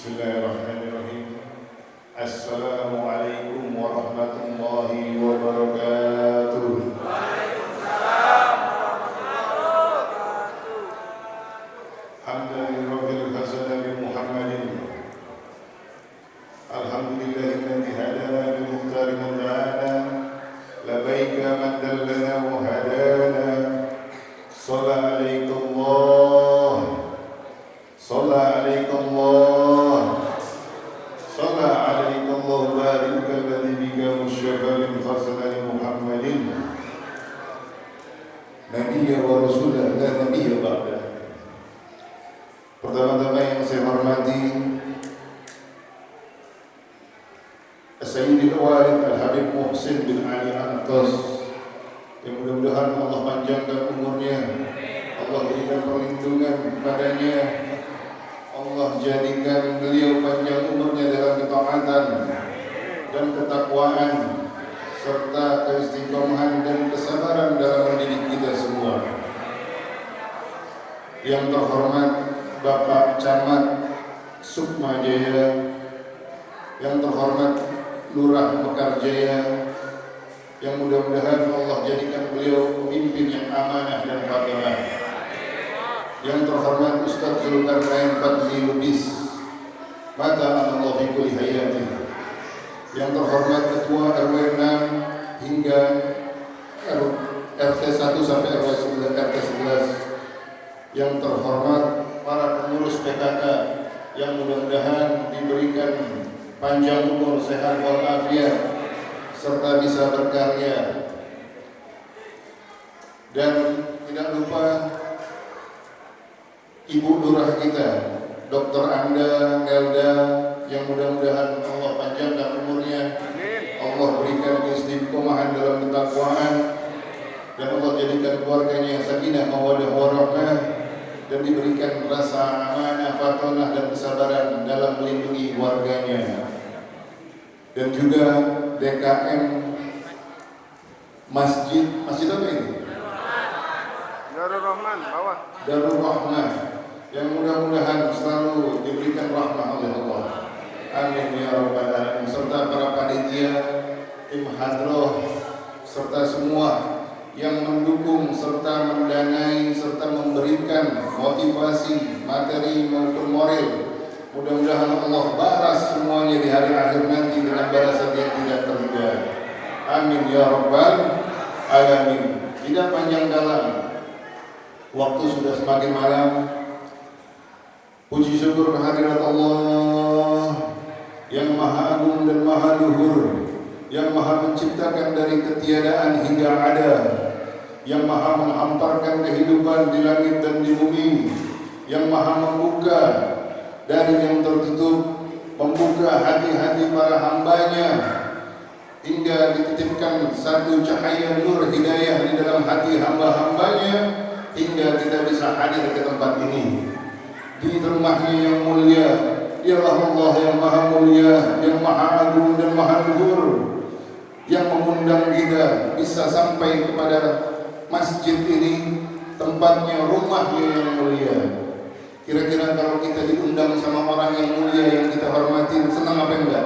Bismillahirrahmanirrahim. Assalamualaikum warahmatullahi wabarakatuh. Waalaikumsalam warahmatullahi wabarakatuh. Hamdan lirabbil hasan Muhammadin. Alhamdulillahilladzi hadana bil mukhtar man da'ana. Labaika man dallana wa hadana. Shalla alaikumullah. Shalla alaikumullah. Shalla alaikumullah barikal ladzi bika musyafalin khasana Muhammadin. Nabiyya wa rasulah la nabiyya ba'da. Pertama-tama yang saya hormati Sayyidil Walid Al-Habib Muhsin bin Ali Antas, yang mudah-mudahan Allah panjangkan umurnya, Allah berikan perlindungan kepadanya, Allah jadikan beliau panjang umurnya dalam ketaatan dan ketakwaan serta keistiqomahan dan kesabaran dalam mendidik kita semua. Yang terhormat Bapak Camat Sukma Jaya, yang terhormat Lurah Mekarjaya, yang mudah-mudahan Allah jadikan beliau pemimpin yang amanah dan fadhilah. Yang terhormat Ustaz Zulkarnain Fadli Lubis, mata Allah fi kulli hayati. Yang terhormat Ketua RW 6 hingga RT 1 sampai RW 11. Yang terhormat para pengurus PKK, yang mudah-mudahan diberikan panjang umur, sehat walafiat, serta bisa berkarya. Dan tidak lupa Ibu Lurah kita, Dr. Anda Nelda, yang mudah-mudahan Allah panjangkan umurnya, Allah berikan keistiqomahan dalam ketakwaan, dan Allah jadikan keluarganya sakinah mawaddah warahmah, dan diberikan rasa amanah, fatonah, dan kesabaran dalam melindungi warganya. Dan juga DKM Masjid apa ini? Darul Rahman bawah. Darul Rahman, yang mudah-mudahan selalu diberikan rahmah oleh Allah. Amin ya rabbal alamin. Serta para panitia, tim hadroh, serta semua yang mendukung serta mendanai serta memberikan motivasi materi maupun moral. Mudah-mudahan Allah balas semuanya di hari akhir nanti dengan balasan yang tidak terhingga. Amin ya rabbal alamin. Tidak panjang dalam, waktu sudah semakin malam. Puji syukur kehadirat Allah yang maha agung dan maha luhur, yang maha menciptakan dari ketiadaan hingga ada, yang maha menghamparkan kehidupan di langit dan di bumi, yang maha membuka dari yang tertutup, membuka hati-hati para hambanya, hingga dititipkan satu cahaya nur hidayah di dalam hati hamba-hambanya, hingga kita bisa hadir ke tempat ini. Di rumahnya yang mulia, ialah Allah yang maha mulia, yang maha agung dan maha luhur, yang mengundang kita bisa sampai kepada masjid ini, tempatnya, rumahnya yang mulia. Kira-kira kalau kita diundang sama orang yang mulia yang kita hormatin, senang apa enggak?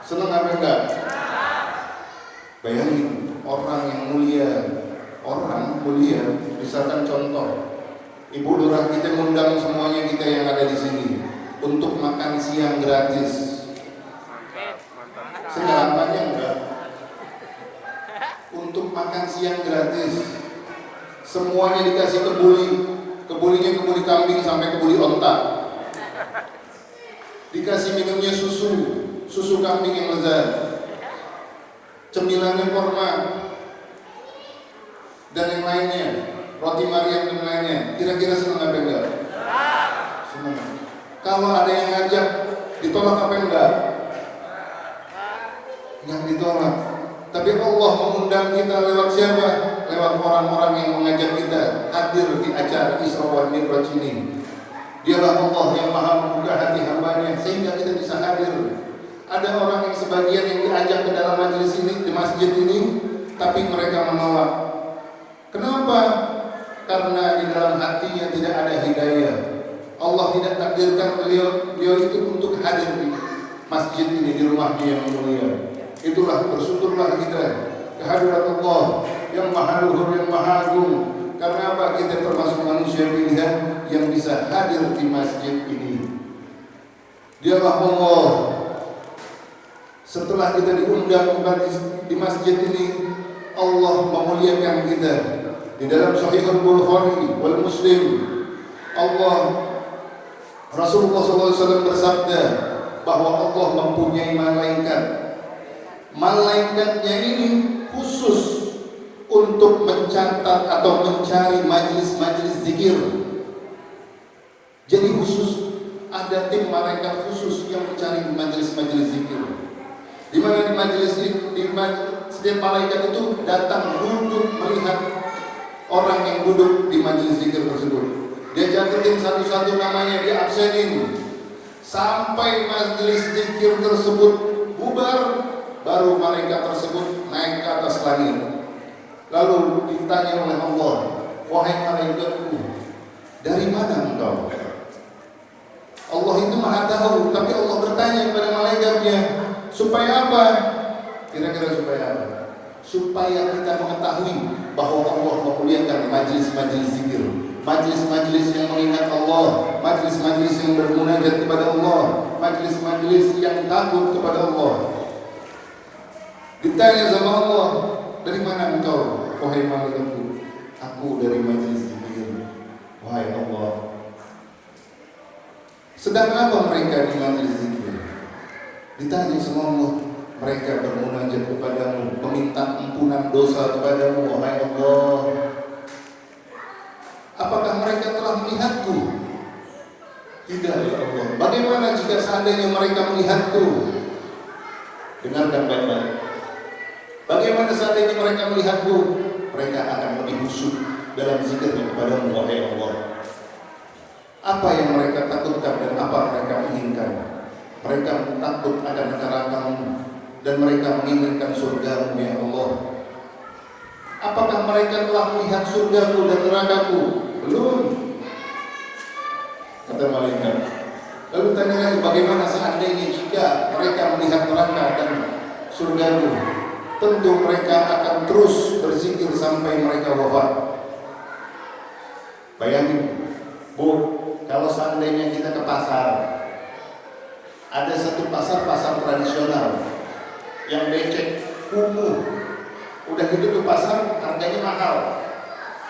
Senang apa enggak? Bayangin orang yang mulia, misalkan contoh, Ibu Lurah kita mengundang semuanya kita yang ada di sini untuk makan siang gratis. Segalanya enggak? Untuk makan siang gratis, semuanya dikasih kebuli. Kebulinya kebuli kambing sampai kebuli onta. Dikasih minumnya susu kambing yang lezat. Cemilannya kurma dan yang lainnya, roti Maryam dan lainnya. Kira-kira senang apa enggak? Senang. Kalau ada yang ngajak, ditolak apa enggak? Enggak ditolak. Tapi Allah mengundang kita lewat siapa? Lewat orang-orang yang mengajak kita hadir di acara Isra wal Mi'raj ini. Dialah Allah yang maha membuka hati hambanya sehingga kita bisa hadir. Ada orang yang sebagian yang diajak ke dalam majelis ini, di masjid ini, tapi mereka menolak. Kenapa? Karena di dalam hatinya tidak ada hidayah. Allah tidak takdirkan beliau itu untuk hadir di masjid ini, di rumahnya yang mulia. Itulah bersyukurlah kita kehadirat Allah yang maha luhur, yang maha agung. Karena apa? Kita termasuk manusia pilihan yang bisa hadir di masjid ini. Dialah Allah. Setelah kita diundang di masjid ini, Allah memuliakan kita. Di dalam Sahih Al-Bukhari wal Muslim, Rasulullah SAW bersabda bahwa Allah mempunyai malaikat. Malaikatnya ini khusus untuk mencatat atau mencari majelis-majelis zikir. Jadi khusus ada tim malaikat khusus yang mencari majelis-majelis zikir. Di mana di majelis setiap malaikat itu datang duduk melihat orang yang duduk di majelis zikir tersebut. Dia catetin satu-satu namanya, dia absenin sampai majelis zikir tersebut bubar, baru malaikat tersebut naik ke atas langit. Lalu ditanya oleh Allah, wahai malaikatku, dari mana engkau? Allah itu maha tahu, tapi Allah bertanya kepada malaikatnya, supaya apa? Kira-kira supaya apa? Supaya kita mengetahui bahwa Allah memuliakan majlis-majlis zikir, majlis-majlis yang mengingat Allah, majlis-majlis yang bermunajat kepada Allah, majlis-majlis yang takut kepada Allah. Ditanya sama Allah, dari mana engkau, wahai malaikatku? Aku dari majlis zikir, wahai Allah. Sedang apa mereka di majlis zikir? Ditanya sama Allah, mereka bermunajat kepadamu, meminta ampunan dosa kepadamu, wahai Allah. Apakah mereka telah melihatku? Tidak, ya Allah. Bagaimana jika seandainya mereka melihatku? Dengarkan baik-baik. Bagaimana seandainya mereka melihatku? Mereka akan lebih khusyuk dalam zikirnya kepadamu, wahai Allah. Apa yang mereka takutkan dan apa mereka inginkan? Mereka takut akan neraka-Mu dan mereka menginginkan surga-Mu, ya Allah. Apakah mereka telah melihat surga-Mu dan neraka-Mu? Belum. Kata malaikat. Lalu tanya lagi, bagaimana seandainya jika mereka melihat neraka dan surga-Mu? Tentu mereka akan terus berzikir sampai mereka wafat. Bayangin, Bu, kalau seandainya kita ke pasar, ada satu pasar tradisional yang becek, kumuh, udah gitu tuh pasar harganya mahal,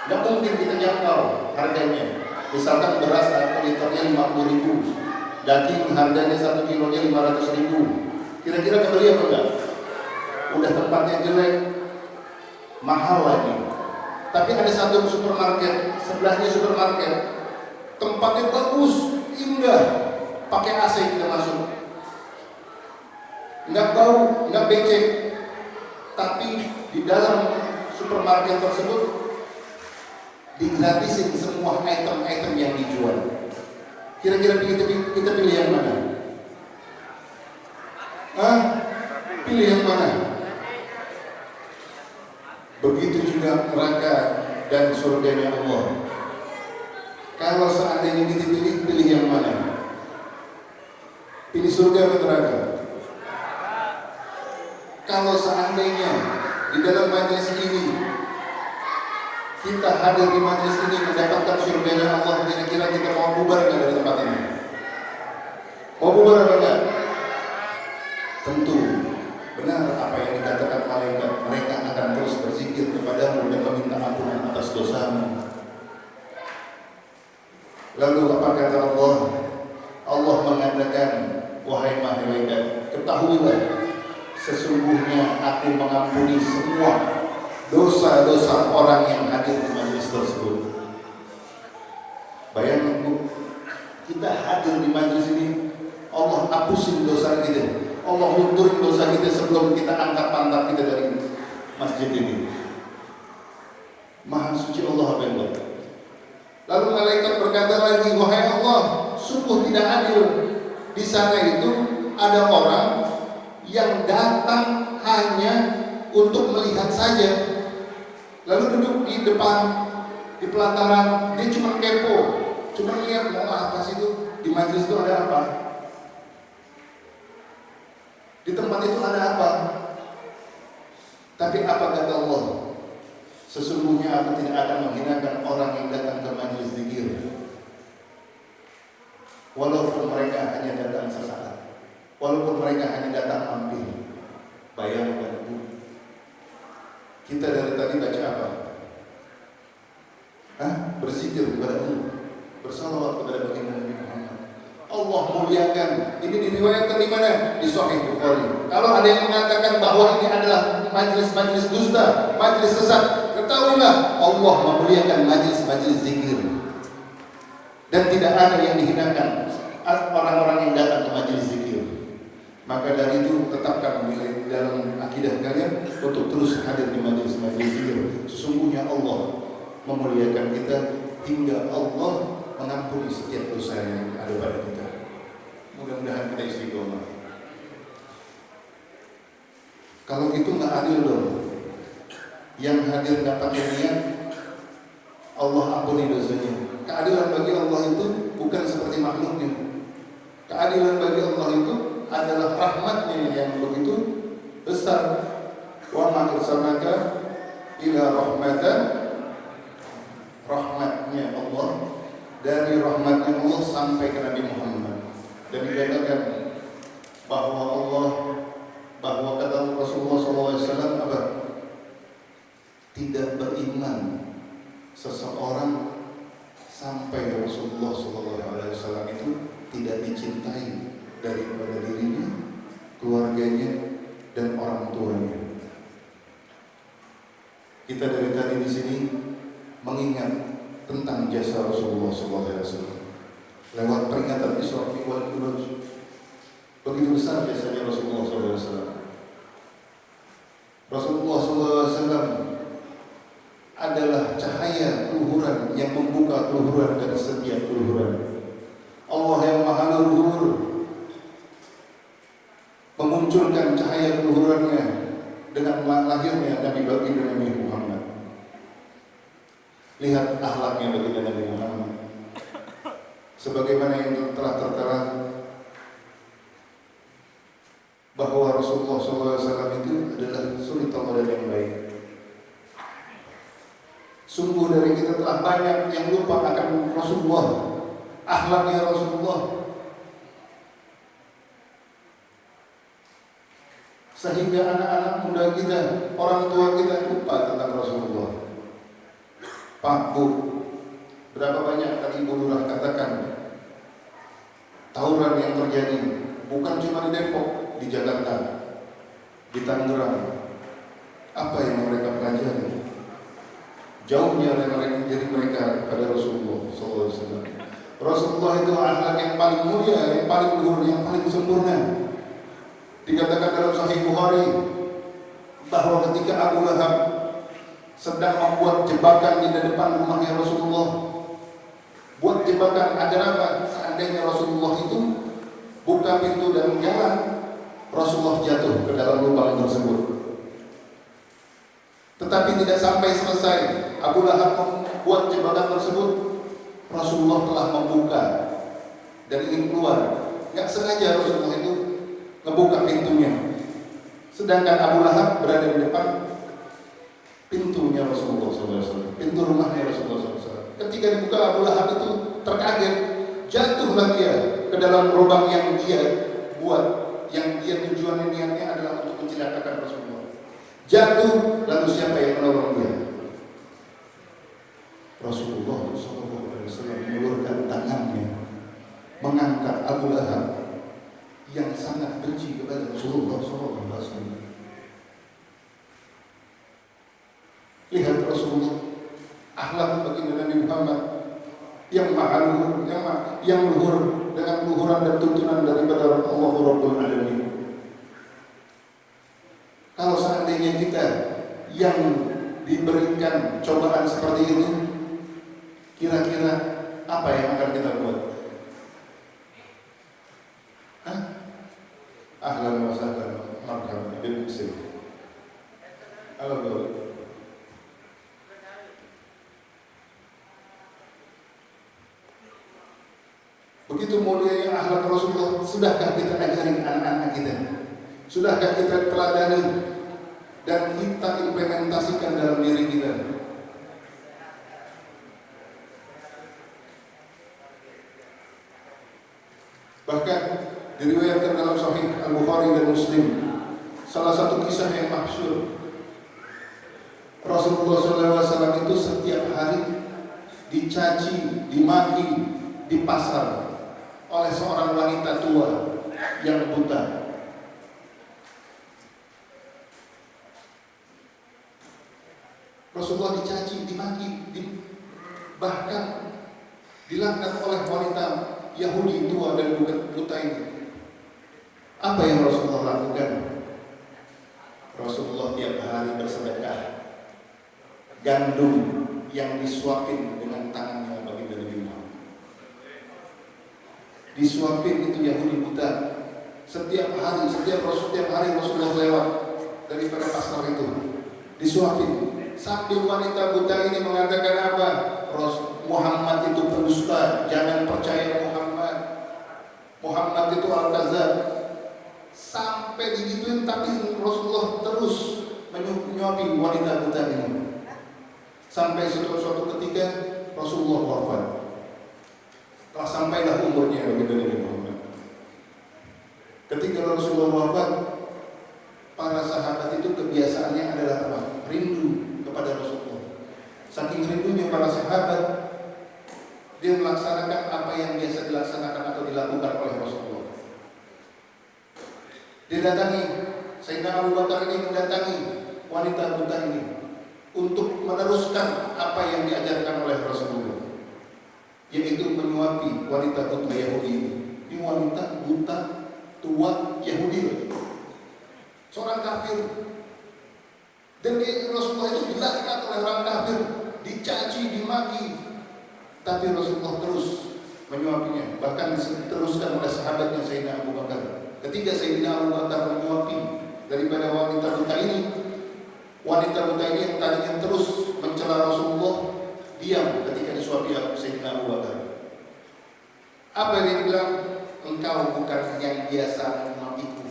nggak mungkin kita jangkau harganya. Misalkan beras satu liternya 50.000, daging harganya 1 kilonya 500.000, kira-kira kebeli apa enggak? Udah tempatnya jelek, mahal lagi. Tapi ada satu supermarket, sebelahnya supermarket, tempatnya bagus, indah, pakai AC kita masuk, nggak bau, nggak becek. Tapi di dalam supermarket tersebut digratisin semua item-item yang dijual. Kira-kira kita pilih yang mana? Pilih yang mana? Begitu juga neraka dan surganya Allah. Kalau seandainya kita pilih yang mana? Pilih surga atau neraka? Kalau seandainya di dalam majelis ini kita hadir di majelis ini mendapatkan surganya Allah, kira-kira kita mau bubar nggak dari tempat ini? Mau bubar apa enggak? Tentu benar apa yang dikatakan malaikat, mereka akan terus berzikir kepadamu dan meminta ampunan atas dosamu. Lalu apa kata Allah? Allah mengatakan, wahai malaikat, ketahuilah sesungguhnya aku mengampuni semua dosa-dosa orang yang hadir di majelis tersebut. Bayangkan Bu, kita hadir di majelis ini, Allah hapusin dosa kita, Allah lunturin dosa kita sebelum kita angkat pantat kita dari masjid ini. Maha suci Allah apa yang buat. Lalu malaikat berkata lagi, wahai Allah, sungguh tidak adil. Di sana itu ada orang yang datang hanya untuk melihat saja, lalu duduk di depan, di pelataran, dia cuma kepo, cuma lihat mau apa sih itu, di majelis itu ada apa, di tempat itu ada apa. Tapi apa kata Allah? Sesungguhnya aku tidak akan menghinakan orang yang datang ke majelis zikir, walaupun mereka hanya datang sesaat, walaupun mereka hanya datang mampir. Bayangkan, kita dari tadi baca apa? Berzikir kepada Allah, bersalawat kepada baginda Nabi Muhammad. Allah muliakan. Ini diriwayatkan di mana? Di Sahih Bukhari. Kalau ada yang mengatakan bahwa ini adalah majelis-majelis dusta, majelis sesat, ketahuilah Allah memuliakan majelis-majelis zikir. Dan tidak ada yang dihinakan orang-orang yang datang ke majelis zikir. Maka dari itu tetapkan nilai dalam akidah kalian untuk terus hadir di majelis-majelis zikir. Sesungguhnya Allah memuliakan kita hingga Allah mengampuni setiap dosa yang ada pada kita. Mudah-mudahan kita istiqomah. Kalau itu nggak adil dong. Yang hadir nggak pakai niat, Allah ampuni dosanya. Keadilan bagi Allah itu bukan seperti makhluknya. Keadilan bagi Allah itu adalah rahmatnya yang begitu besar. Wa ma arsalnaka ila rahmatan, rahmatnya Allah, dari rahmatnya Allah sampai ke Nabi Muhammad. Dan dikatakan bahwa kata Rasulullah SAW apa? Tidak beriman seseorang sampai Rasulullah SAW itu tidak dicintai daripada dirinya, keluarganya, dan orang tuanya. Kita dari tadi di sini mengingat tentang jasa Rasulullah SAW lewat peringatan Isra wal Mi'raj. Begitu besar jasanya Rasulullah SAW. Rasulullah SAW adalah cahaya keluhuran yang membuka keluhuran dari setiap keluhuran. Allah yang Maha Luhur memunculkan cahaya keluhurannya dengan lahirnya Nabi baginda Nabi Muhammad. Lihat akhlaknya baginda Nabi Muhammad, sebagaimana yang telah tertera bahwa Rasulullah SAW itu adalah suri tauladan yang baik. Sungguh dari kita telah banyak yang lupa akan Rasulullah, akhlaknya Rasulullah, sehingga anak-anak muda kita, orang tua kita lupa tentang Rasulullah. Pak, Bu, berapa banyak tadi Ibu Lurah katakan tawuran yang terjadi bukan cuma di Depok, di Jakarta, di Tangerang. Apa yang mereka pelajari? Jauhnya dari mereka pada Rasulullah SAW. Rasulullah itu akhlak yang paling mulia, yang paling luhur, yang paling sempurna. Dikatakan dalam Sahih Bukhari bahwa ketika Abu Lahab sedang membuat jebakan di depan rumahnya Rasulullah, buat jebakan agar apa? Seandainya Rasulullah itu buka pintu dan jalan, Rasulullah jatuh ke dalam lubang tersebut. Tetapi tidak sampai selesai Abu Lahab membuat jebakan tersebut, Rasulullah telah membuka dan ingin keluar. Gak sengaja Rasulullah itu ngebuka pintunya, sedangkan Abu Lahab berada di depan pintunya Rasulullah SAW, pintu rumahnya Rasulullah SAW. Ketika dibuka, Abu Lahab itu terkaget, jatuhlah dia ke dalam lubang yang dia buat, yang dia tujuannya niatnya adalah untuk mencelakakan Rasulullah. Jatuh, lalu siapa yang menolong dia? Rasulullah SAW mengulurkan tangannya, mengangkat Abu Lahab yang sangat benci kepada Rasulullah SAW. Lihat Rasulullah, akhlak baginda Nabi Muhammad yang maha luhur, yang luhur dengan luhuran dan tuntunan daripada Allah Rabbul Alamin. Kalau seandainya kita yang diberikan cobaan seperti ini, kira-kira apa yang akan kita buat? Ahlan wa sahlan, marhaban bil muslim. Halo. Begitu mulianya akhlak Rasulullah, sudahkah kita ajarin anak-anak kita? Sudahkah kita teladani dan kita implementasikan dalam diri kita? Bahkan diriwayatkan dalam Sahih Al-Bukhari dan Muslim, salah satu kisah yang masyhur, Rasulullah SAW itu setiap hari dicaci, dimaki di pasar oleh seorang wanita tua yang buta. Rasulullah dicaci, dimaki, bahkan dilaknat oleh wanita Yahudi tua dan buta ini. Apa yang Rasulullah lakukan? Rasulullah tiap hari bersedekah gandum yang disuapin dengan tangannya bagi Nabi Muhammad. Disuapin itu Yahudi buta. Setiap hari Rasulullah lewat daripada pasar itu, disuapin. Sambil wanita buta ini mengatakan apa? Muhammad itu pendusta, jangan percaya Muhammad. Muhammad itu al-kadzab. Sampai digituin, tapi Rasulullah terus menyuapi wanita buta ini. Sampai suatu ketika Rasulullah wafat. Setelah sampailah umurnya bagi Nabi Muhammad. Ketika Rasulullah wafat, para sahabat itu kebiasaannya adalah apa? Rindu kepada Rasulullah. Saking rindunya para sahabat, dia melaksanakan apa yang biasa dilaksanakan atau dilakukan oleh Rasulullah. Dia datangi, Sayyidina Abu Bakar ini mendatangi wanita buta ini untuk meneruskan apa yang diajarkan oleh Rasulullah, yaitu menyuapi wanita buta Yahudi ini. Ini wanita buta tua Yahudi, seorang kafir. Dan Rasulullah itu dilaknat oleh orang kafir, dicaci, dimaki, tapi Rasulullah terus menyuapinya. Bahkan diteruskan oleh sahabatnya Sayyidina Abu Bakar. Ketika Sayyidina Abu Bakar menyuapi daripada wanita buta ini yang tadinya terus mencela Rasulullah, diam ketika disuapi Sayyidina Abu Bakar. Apa yang dia bilang? Engkau bukan yang biasa menyuapiku.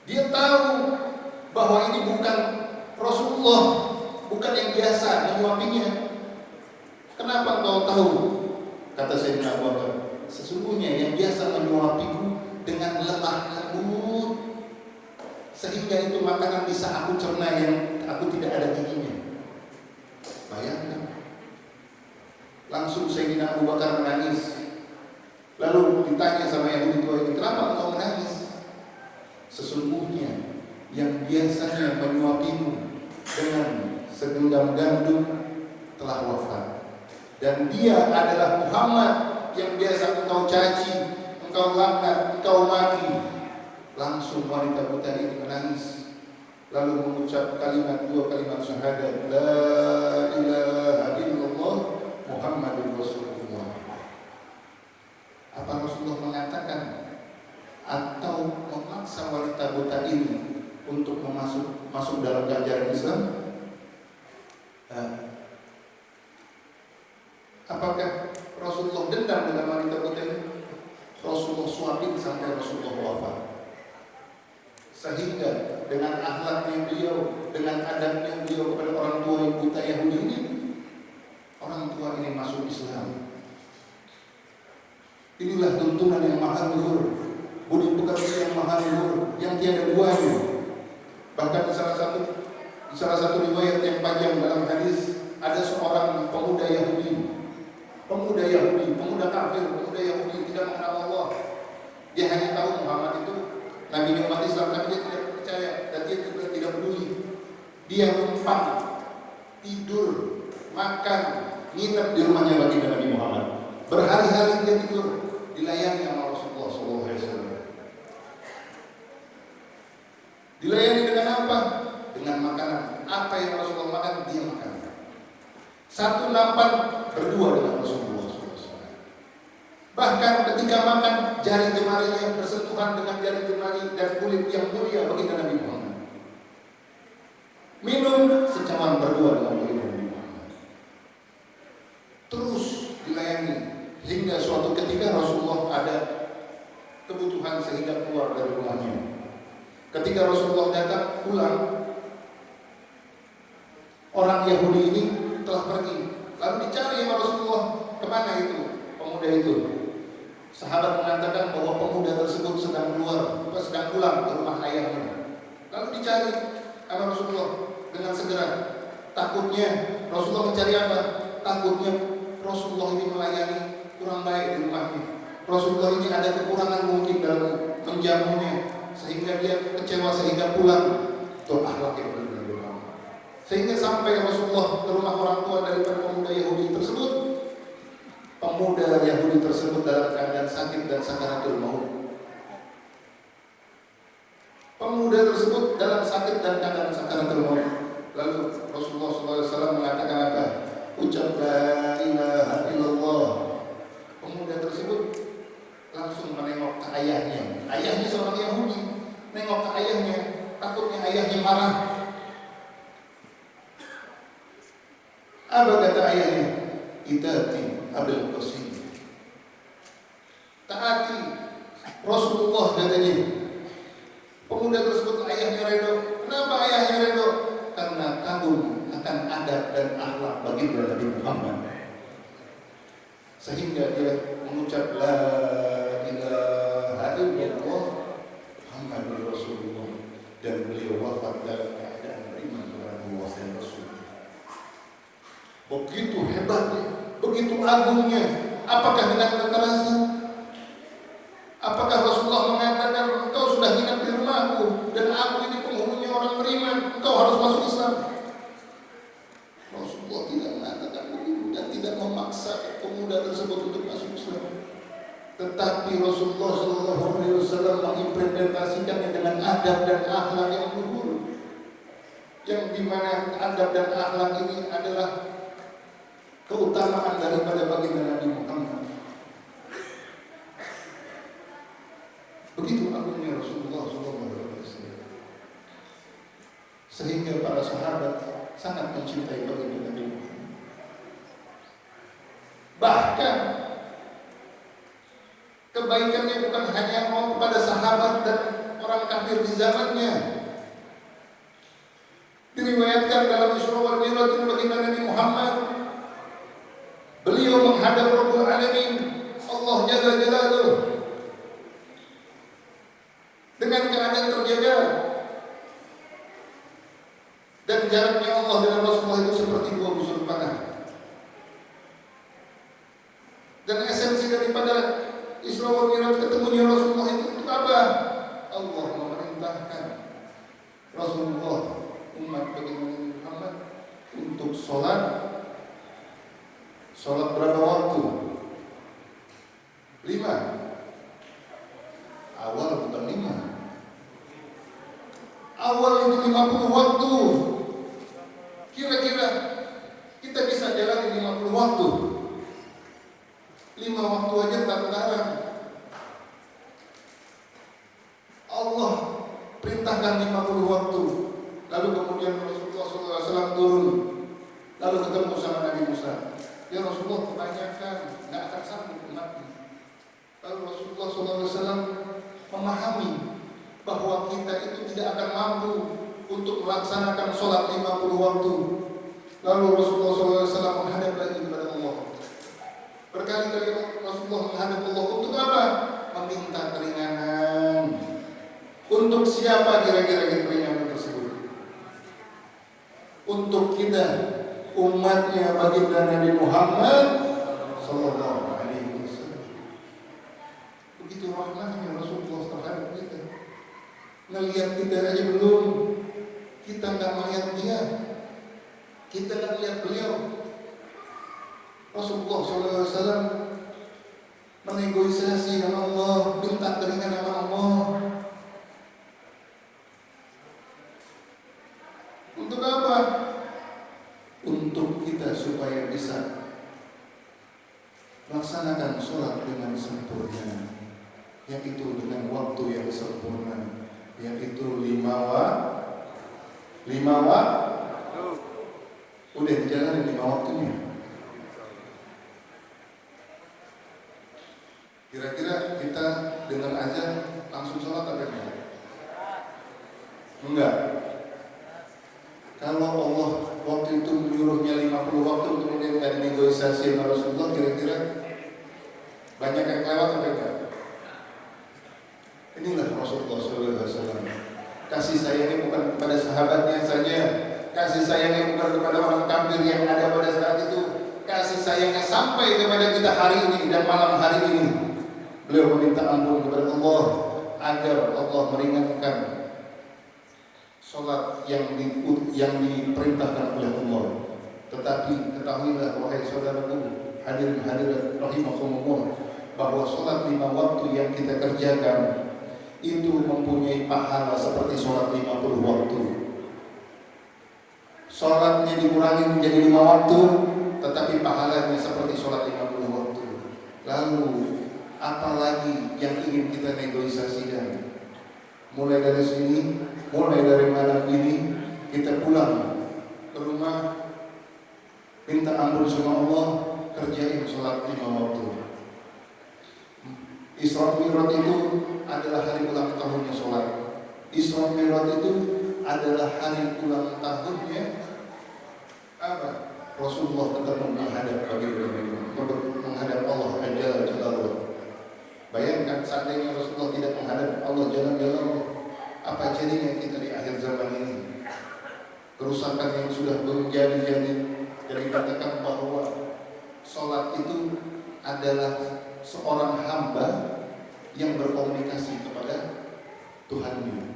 Dia tahu bahwa ini bukan Rasulullah, bukan yang biasa menyuapinya. Kenapa engkau tahu? Kata Sayyidina Abu Bakar, sesungguhnya yang biasa menyuapiku dengan lemah lembut, sehingga itu makanan bisa aku cerna yang aku tidak ada giginya. Bayangkan. Langsung Sayyidina Abu Bakar menangis. Lalu ditanya sama Yahudi tua ini, kenapa engkau menangis? Sesungguhnya yang biasanya menyuapimu dengan segenggam gandum telah wafat, dan dia adalah Muhammad yang biasa engkau caci, engkau laknat, engkau maki. Langsung wanita buta ini menangis, lalu mengucap dua kalimat syahadat, la ilaha illallah Muhammadur Rasulullah. Apa Rasulullah mengatakan atau memaksa wanita buta ini untuk masuk dalam ajaran Islam? Apakah Rasulullah dendam dengan wanita buta ini? Rasulullah suapin sampai Rasulullah wafat. Sehingga dengan akhlaknya beliau, dengan adabnya beliau kepada orang tua yang buta Yahudi ini, orang tua ini masuk Islam. Inilah tuntunan yang maha luhur, budi pekerti yang maha luhur, yang tiada duanya. Bahkan di salah satu riwayat yang panjang dalam hadis, ada seorang pemuda Yahudi, pemuda kafir, pemuda Yahudi tidak mengenal Allah. Dia hanya tahu Muhammad itu Nabi umat Islam, tapi dia tidak percaya dan dia juga tidak peduli. Dia numpang, tidur, makan, nginep di rumahnya baginda Nabi Muhammad. Berhari-hari dia tidur, dilayani sama Rasulullah SAW. Dilayani dengan apa? Dengan makanan. Apa yang Rasulullah makan, dia makan. Satu nampan berdua dengan Rasulullah SAW. Bahkan ketika makan, jari jemarinya bersentuhan dengan jari jemari dan kulit yang mulia baginda Nabi Muhammad. Minum secawan berdua dengan baginda Nabi Muhammad. Terus dilayani ketika Rasulullah ada kebutuhan sehingga keluar dari rumahnya. Ketika Rasulullah datang pulang, orang Yahudi ini telah pergi. Lalu dicari sama Rasulullah, kemana itu pemuda itu? Sahabat mengatakan bahwa pemuda tersebut sedang pulang ke rumah ayahnya. Lalu dicari sama Rasulullah dengan segera. Takutnya Rasulullah mencari apa? Takutnya Rasulullah ini melayani kurang baik di rumahnya. Rasulullah ini ada kekurangan mungkin dalam menjamunya, sehingga dia kecewa sehingga pulang. Itu akhlak yang benar-benar. Sehingga sampai Rasulullah ke rumah orang tua daripada pemuda Yahudi tersebut. Pemuda Yahudi tersebut dalam keadaan sakit dan sakaratul maut. Pemuda tersebut dalam sakit dan keadaan sakaratul maut. Lalu Rasulullah SAW mengatakan apa? Ucap la ilaha illallah. Pemuda tersebut langsung menengok ke ayahnya. Ayahnya seorang Yahudi. Nengok ke ayahnya, takutnya ayahnya marah. Apa kata ayahnya? Itati Abul Qasim. Taati Rasulullah katanya. Pemuda tersebut ayahnya redo. Kenapa ayahnya redo? Karena kagum akan adab dan akhlak baginda Nabi Muhammad. Sehingga dia mengucap la ilaha illallah Muhammadur Rasulullah, dan beliau wafat dalam keadaan beriman kepada Allah dan Rasul. Begitu hebatnya, begitu agungnya. Apakah dengan kekerasan? Apakah Rasulullah mengatakan engkau sudah hinap di rumahku dan aku ini penghulunya orang beriman, engkau harus masuk Islam? Rasulullah tidak mengatakan begitu dan tidak memaksa pemuda tersebut untuk masuk Islam. Tetapi Rasulullah SAW mengimplementasikannya dengan adab dan akhlak yang luhur, yang dimana adab dan akhlak ini adalah keutamaan daripada baginda Nabi Muhammad. Begitu agungnya Rasulullah SAW, sehingga para sahabat sangat mencintai baginda Nabi Muhammad. Bahkan kebaikannya bukan hanya kepada sahabat dan orang kafir di zamannya. Diriwayatkan dalam Isra wal Mi'raj baginda Nabi Muhammad, beliau menghadap Rabbul Alamin, Allah Jalla Jalaluh, dengan keadaan terjaga, dan jaraknya Allah dengan Rasulullah itu seperti dua busur panah. Dan esensi daripada Isra wal Mi'raj ketemunya Rasulullah itu untuk apa? Allah memerintahkan Rasulullah, umat baginda Muhammad, untuk sholat berapa waktu? 5. Awal bukan 5. Awal itu 50 waktu. Kira-kira kita bisa jalani 50 waktu. 5 waktu aja terlarang. Allah perintahkan 50 waktu. Lalu kemudian Rasulullah SAW turun. Lalu ketemu sama Nabi Musa. Ya Rasulullah, kebanyakan, nggak akan sanggup umatnya. Lalu Rasulullah SAW memahami bahwa kita itu tidak akan mampu untuk melaksanakan sholat 50 waktu. Lalu Rasulullah SAW menghadap lagi kepada Allah. Berkali-kali Rasulullah menghadap Allah untuk apa? Meminta keringanan. Untuk siapa kira-kira keringanan tersebut? Untuk kita, umatnya baginda Nabi Muhammad Sallallahu Alaihi Wasallam. Begitu rahmatnya Rasulullah terhadap kita. Ngelihat kita aja belum, kita nggak melihat dia, kita nggak lihat beliau. Rasulullah SAW menegosiasi dengan Allah, minta keringanan sama Allah. Untuk apa? Untuk kita supaya bisa melaksanakan sholat dengan sempurna, yaitu dengan waktu yang sempurna, yaitu 5 waktu. Udah dijalani 5 waktunya. Enggak. Kalau Allah waktu itu menyuruhnya 50 waktu kemudian nggak dinegosiasi sama Rasulullah, kira-kira banyak yang kelewat atau enggak? Inilah Rasulullah SAW. Kasih sayangnya bukan kepada sahabatnya saja, kasih sayangnya bukan kepada orang kafir yang ada pada saat itu, kasih sayangnya sampai kepada kita hari ini dan malam hari ini. Beliau meminta ampun kepada Allah agar Allah meringankan sholat yang diperintahkan oleh Allah. Tetapi ketahuilah wahai saudaraku, hadirin hadirat rahimakumullah, bahwa sholat 5 waktu yang kita kerjakan itu mempunyai pahala seperti sholat 50 waktu. Sholatnya dikurangi menjadi 5 waktu, tetapi pahalanya seperti sholat 50 waktu. Lalu apalagi yang ingin kita negosiasikan? Mulai dari sini, mulai dari malam ini kita pulang ke rumah, minta ampun sama Allah, kerjain sholat 5 waktu. Isra Mi'raj itu adalah hari ulang tahunnya sholat. Isra Mi'raj itu adalah hari ulang tahunnya apa? Rasulullah ketemu menghadap menghadap Allah Jalla Jalaluhu. Bayangkan seandainya Rasulullah tidak menghadap Allah Jalla Jalaluhu, apa jadinya kita di akhir zaman ini? Kerusakan yang sudah berjadi-jadi. Jadi katakan bahwa sholat itu adalah seorang hamba yang berkomunikasi kepada Tuhannya.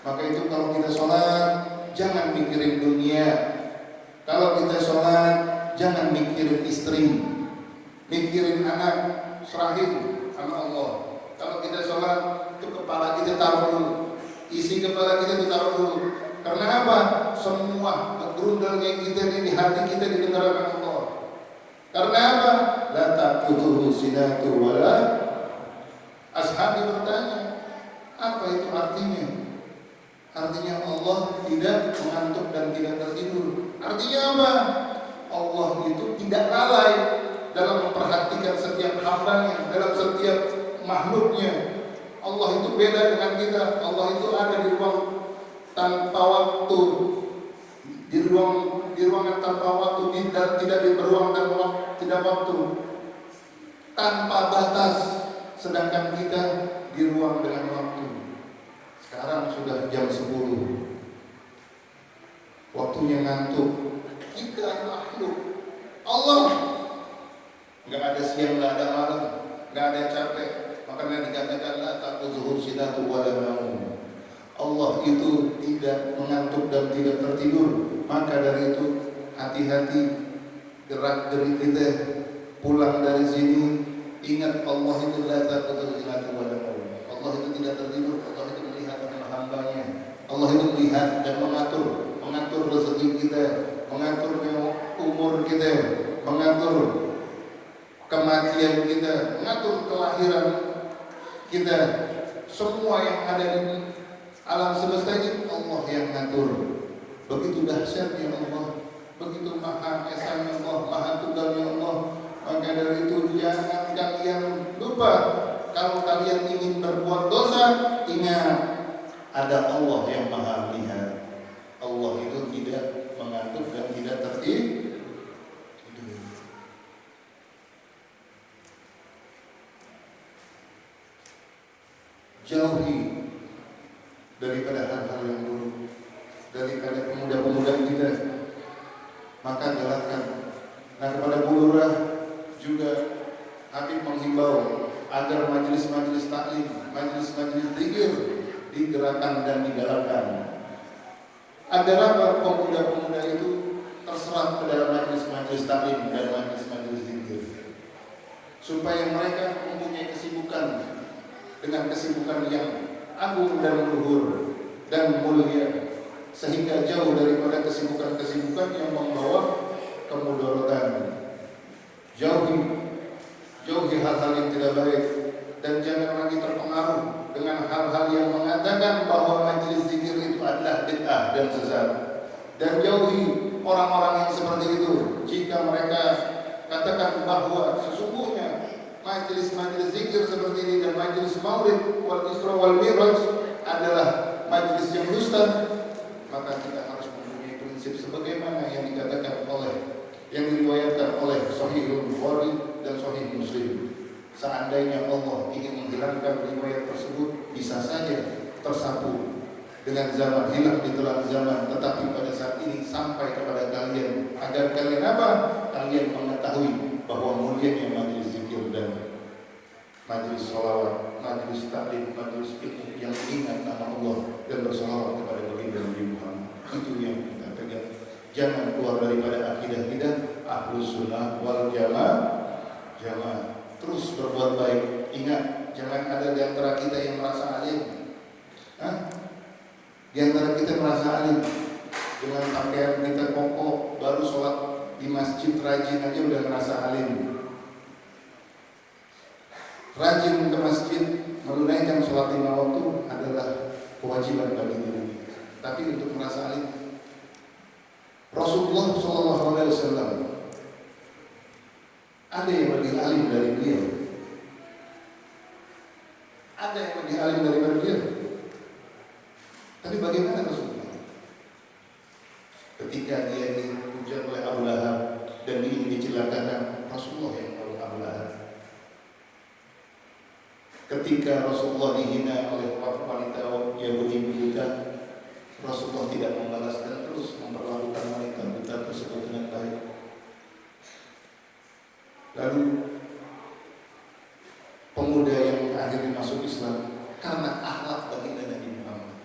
Maka itu kalau kita sholat, jangan mikirin dunia. Kalau kita sholat, jangan mikirin istri, mikirin anak, serahin sama Allah. Kalau kita sholat, itu kepala kita taruh dulu, isi kepala kita taruh dulu. Karena apa? Semua gerundalnya kita ini di hati kita didengarkan Allah. Karena apa? La taqutuhu sinatu wala. Ashabi bertanya, apa itu artinya? Artinya Allah tidak mengantuk dan tidak tertidur. Artinya apa? Allah itu tidak lalai dalam memperhatikan setiap hambanya, dalam setiap makhluknya. Allah itu beda dengan kita. Allah itu ada di ruang tanpa waktu, di ruangan tanpa waktu, tidak di beruang dan tidak waktu, tanpa batas. Sedangkan kita di ruang dengan waktu. Sekarang sudah jam 10, waktunya ngantuk. Kita makhluk Allah, nggak ada siang, nggak ada malam, nggak ada capek. Makanya dikatakan la taqutuhu sinatu wala naum. Allah itu tidak mengantuk dan tidak tertidur. Maka dari itu hati-hati gerak gerik kita pulang dari sini. Ingat Allah itu la taqutuhu sinatu wala naum. Allah itu tidak tertidur. Allah itu melihat hamba-hambanya. Allah itu melihat dan mengatur rezeki kita, mengatur umur kita, mengatur kematian kita, mengatur kelahiran kita. Semua yang ada di alam semesta ini Allah yang ngatur. Begitu dahsyatnya Allah, begitu maha esanya Allah, maha tunggalnya Allah. Maka dari itu jangan kalian lupa, kalau kalian ingin berbuat dosa, ingat ada Allah yang maha lihat. Allah itu tidak mengantuk dan tidak tertidur. Jauhi daripada hal-hal yang buruk, daripada pemuda-pemuda kita, maka galakkan. Nah, kepada Bu Lurah juga Habib menghimbau agar majelis-majelis taklim, majelis-majelis zikir digerakkan dan digalakkan. Agar apa? Pemuda-pemuda itu terserap ke dalam majelis-majelis taklim dan majelis-majelis zikir, supaya mereka mempunyai kesibukan dengan kesibukan yang agung dan luhur dan mulia, sehingga jauh daripada kesibukan-kesibukan yang membawa kemudaratan. Jauhi hal-hal yang tidak baik, dan jangan lagi terpengaruh dengan hal-hal yang mengatakan bahwa majelis zikir itu adalah bid'ah dan sesat. Dan jauhi orang-orang yang seperti itu. Jika mereka katakan bahwa sesungguhnya majelis-majelis zikir seperti ini dan majelis maulid wal isra wal mi'raj adalah majelis yang dusta, seandainya Allah ingin menghilangkan riwayat tersebut, bisa saja tersapu dengan zaman, hilang di telan zaman. Tetapi pada saat ini sampai kepada kalian, agar kalian apa? Kalian mengetahui bahwa mulianya majelis zikir dan majelis sholawat, majelis taklim, majelis ilmu yang ingat nama Allah dan bersolawat kepada baginda Nabi Muhammad. Itu yang kita pegang. Jangan keluar daripada akidah kita Ahlus Sunnah wal Jamaah. Terus berbuat baik. Ingat, jangan ada di antara kita yang merasa alim. Di antara kita merasa alim, dengan pakaian kita kokoh, baru sholat di masjid rajin aja udah merasa alim. Rajin ke masjid, menunaikan sholat 5 waktu adalah kewajiban bagi diri. Tapi untuk merasa alim, Rasulullah SAW ada yang lebih alim dari beliau. Ada yang lebih alim daripada beliau. Tapi bagaimana Rasulullah? Ketika dia dihujat oleh Abu Lahab dan ingin dicelakakan, Rasulullah yang menolong Abu Lahab. Ketika Rasulullah dihina oleh wanita Yahudi buta, Rasulullah tidak membalas dan terus memperlakukan wanita buta tersebut dengan baik. Lalu pemuda yang akhirnya masuk Islam karena akhlak baginda Nabi Muhammad,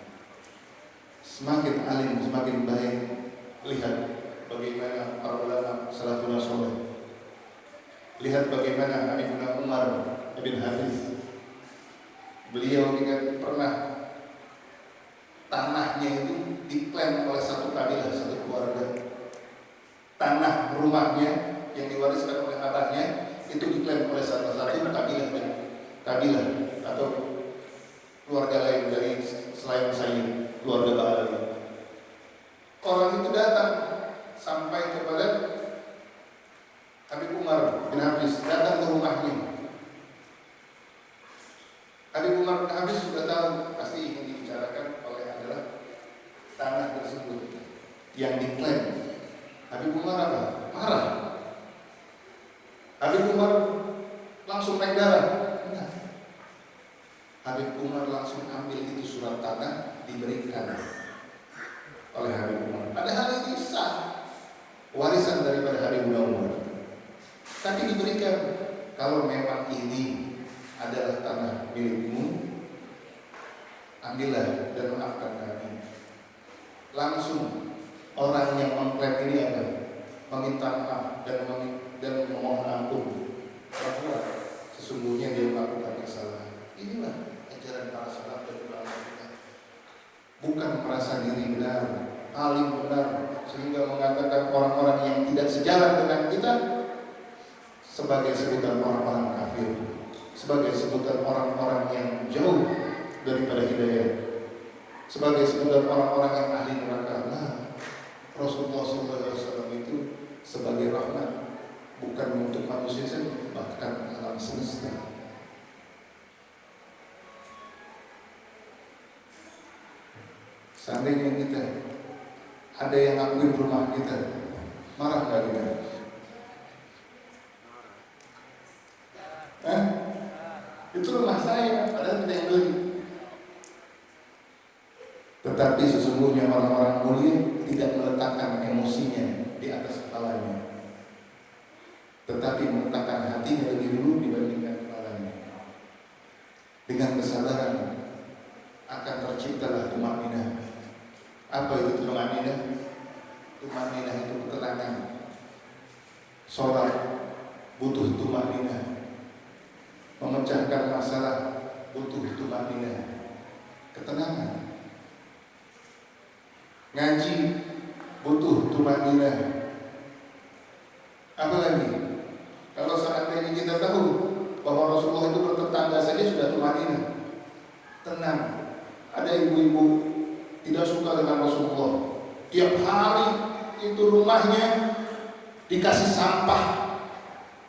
semakin alim, semakin baik. Lihat bagaimana para ulama salafun saleh. Lihat bagaimana Ibnu Umar bin Hafiz. Beliau ingat pernah tanahnya itu diklaim oleh satu kabilah, satu keluarga. Tanah rumahnya yang diwariskan oleh abahnya itu diklaim oleh satu kabilah atau keluarga lain dari selain saya, keluarga Ba'alawi. Orang itu datang sampai kepada Habib Umar bin Hafiz, datang ke rumahnya. Habib Umar bin Hafiz sudah tahu pasti ingin dibicarakan oleh adalah tanah tersebut yang diklaim. Habib Umar apa? Marah. Habib Umar langsung naik darah. Enggak. Habib Umar langsung ambil itu surat tanah, diberikan oleh Habib Umar. Padahal ini sah, warisan daripada Habib Umar. Tapi diberikan, kalau memang ini adalah tanah milikmu, ambillah dan maafkan kami. Langsung orang yang mengklaim ini ada meminta maaf dan memohon ampun bahwa sesungguhnya dia melakukan kesalahan. Inilah ajaran para salaf dan ulama kita. Bukan merasa diri benar, paling benar, sehingga mengatakan orang-orang yang tidak sejalan dengan kita sebagai sebutan orang-orang kafir, sebagai sebutan orang-orang yang jauh daripada hidayah, sebagai sebutan orang-orang yang ahli neraka. Nah, Rasulullah SAW itu sebagai rahmat bukan untuk manusia saja, bahkan alam semesta. Seandainya kita ada yang ngakuin rumah kita, marah nggak kita? Itu rumah saya, padahal kita yang beli. Tetapi sesungguhnya orang-orang mulia tidak meletakkan emosinya di atas kepalanya, tetapi meletakkan hatinya lebih dulu dibandingkan kepalanya. Dengan kesadaran akan terciptalah tumaninah. Apa itu tumaninah? Tumaninah itu ketenangan. Sholat butuh tumaninah. Memecahkan masalah butuh tumaninah, ketenangan. Ngaji butuh tumaninah. Apalagi kalau seandainya kita tahu bahwa Rasulullah itu bertetangga saja sudah tumaninah, tenang. Ada ibu-ibu tidak suka dengan Rasulullah, tiap hari itu rumahnya dikasih sampah,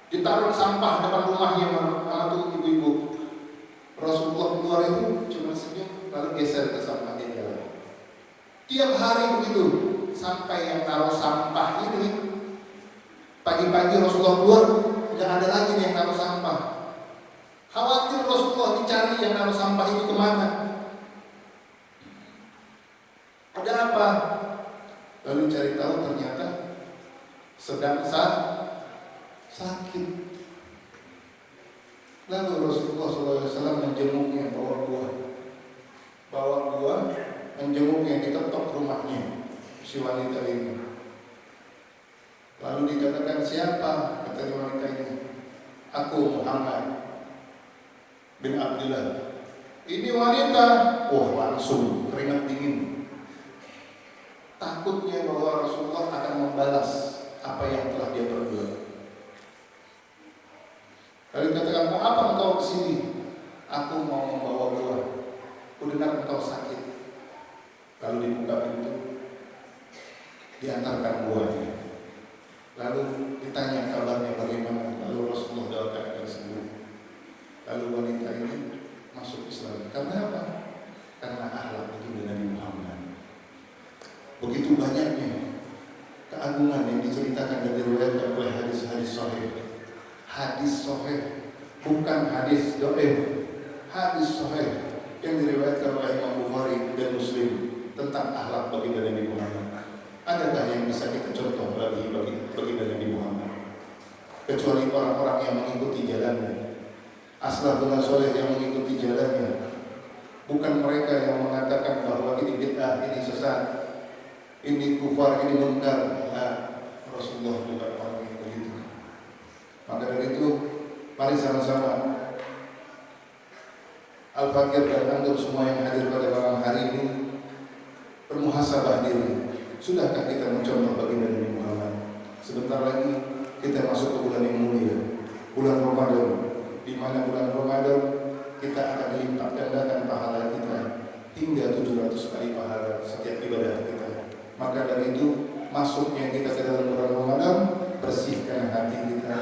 ditaruh sampah depan rumahnya malah tuh ibu-ibu. Rasulullah keluar itu cuma senyum lalu geser ke sampahnya jalan. Tiap hari begitu sampai yang taruh sampah ini pagi-pagi Rasulullah keluar nggak ada lagi yang taruh sampah. Khawatir Rasulullah dicari yang naruh sampah itu kemana. Ada apa? Lalu cari tahu ternyata sedang sakit. Lalu Rasulullah SAW menjenguknya, bawa buah, menjenguknya, diketok rumahnya si wanita ini. Lalu dikatakan, siapa? Kata wanita ini, aku Muhammad bin Abdullah. Ini wanita, langsung keringat dingin. Takutnya bahwa Rasulullah akan membalas apa yang telah dia perbuat. Lalu dikatakan, mau apa engkau kesini? Aku mau membawa buah. Kudengar engkau sakit. Lalu dibuka pintu, diantarkan buahnya. Lalu ditanya kabarnya bagaimana. Lalu Rasulullah doakan agar sembuh. Lalu wanita ini masuk Islam. Karena apa? Karena akhlak baginda Nabi Muhammad. Begitu banyaknya keagungan yang diceritakan dan diriwayatkan oleh hadis-hadis sahih. Hadis sahih, bukan hadis dhaif. Hadis sahih yang diriwayatkan oleh Imam Bukhari dan Muslim tentang akhlak baginda Nabi Muhammad. Adakah yang bisa kita contoh bagi baginda Nabi Muhammad kecuali orang-orang yang mengikuti jalannya, as-salafun saleh yang mengikuti jalannya, bukan mereka yang mengatakan bahwa ini bid'ah, ini sesat, ini kufar, ini munkar. Nah, Rasulullah bukan orang yang begitu. Maka dari itu, mari sama-sama Al-Fakir dan antum semua yang hadir pada malam hari ini bermuhasabah diri. Sudahkah kita mencontoh baginda Nabi Muhammad? Sebentar lagi kita masuk ke bulan yang mulia, bulan Ramadan, di mana bulan Ramadan kita akan dilipat gandakan pahala kita hingga 700 kali pahala setiap ibadah kita. Maka dari itu, masuknya kita ke dalam bulan Ramadan, bersihkan hati kita,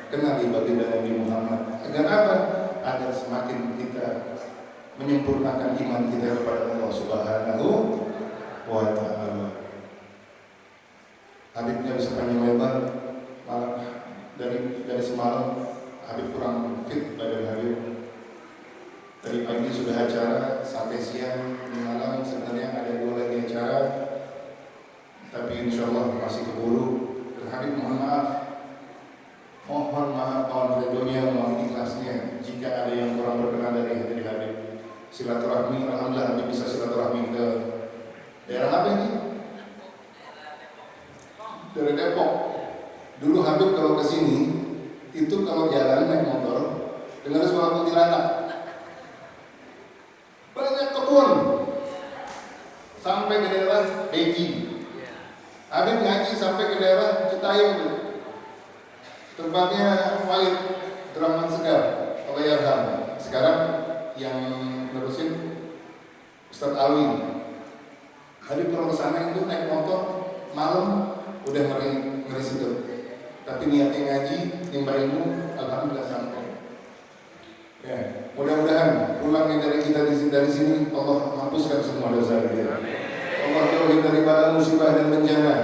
kenali baginda Nabi Muhammad. Agar apa? Agar semakin kita menyempurnakan iman kita kepada Allah Subhanahu wa Ta'ala. Habibnya bisa panjang lebar, malam dari semalam Habib kurang fit badan Habib. Dari pagi sudah acara sampai siang, di malam sebenarnya ada 2 lagi acara, tapi insya Allah masih keburu. Dan Habib mohon maaf, mohon redonya, mohon ikhlasnya jika ada yang kurang berkenan dari Habib. Silaturahmi, alhamdulillah Habib bisa silaturahmi ke daerah apa ini? Dari Depok. Dulu Habib kalau ke sini itu kalau jalan naik motor dengar suara kuntilanak. Banyak kebun sampai ke daerah Beijing. Habib ngaji sampai ke daerah Citayam, tempatnya Wahid Draman Segar, Allah yarham. Sekarang yang nerusin Ustaz Alwi. Habib kalau kesana itu naik motor malam udah ngeri sedep. Tapi niatnya ngaji, nimba ilmu, alhamdulillah sampai. Ya, mudah-mudahan pulangnya dari kita dari sini Allah menghapuskan semua dosa kita. Allah jauhin dari bala musibah dan bencana.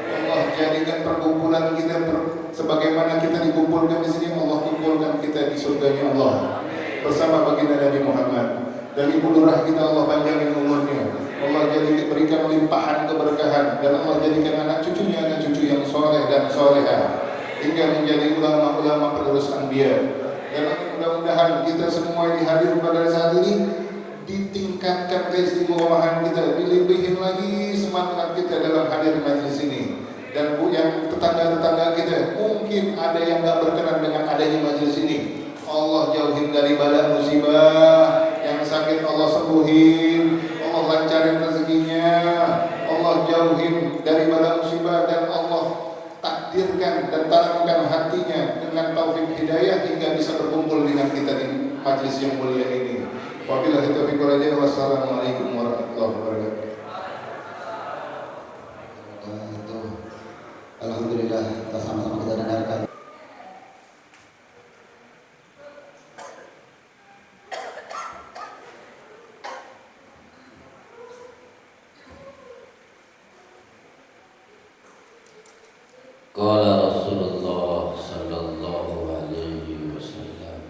Allah jadikan perkumpulan kita sebagaimana kita dikumpulkan di sini, Allah kumpulkan kita di surganya Allah bersama baginda Nabi Muhammad. Dan ibu lurah kita Allah panjangin umurnya. Allah jadikan berikan limpahan keberkahan dan Allah jadikan anak cucunya anak cucu yang soleh dan soleha hingga menjadi ulama-ulama penerus anbiya. Dan mudah-mudahan kita semua yang hadir pada saat ini ditingkatkan keistimewaan kita, dilebihin lagi semangat kita dalam hadir majelis ini. Dan yang tetangga-tetangga kita mungkin ada yang gak berkenan dengan adanya majelis ini, Allah jauhin dari bala musibah. Yang sakit Allah sembuhin, Allah lancarin rezekinya, Allah jauhin dari bala musibah, dan Allah takdirkan dan tanamkan hatinya dengan taufik hidayah hingga bisa berkumpul dengan kita di majlis yang mulia ini. Wabillahi taufiq wal hidayah. Wassalamualaikum warahmatullahi wabarakatuh. Alhamdulillah, kita sama-sama kita dengarkan. Qala Rasulullah sallallahu alaihi wasallam,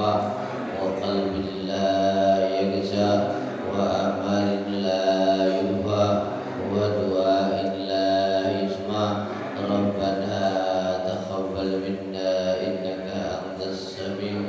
يرفع وقلب لا يخشى وأمل لا يرفع ودعاء لا يسمع ربنا تقبل منا إنك أنت السميع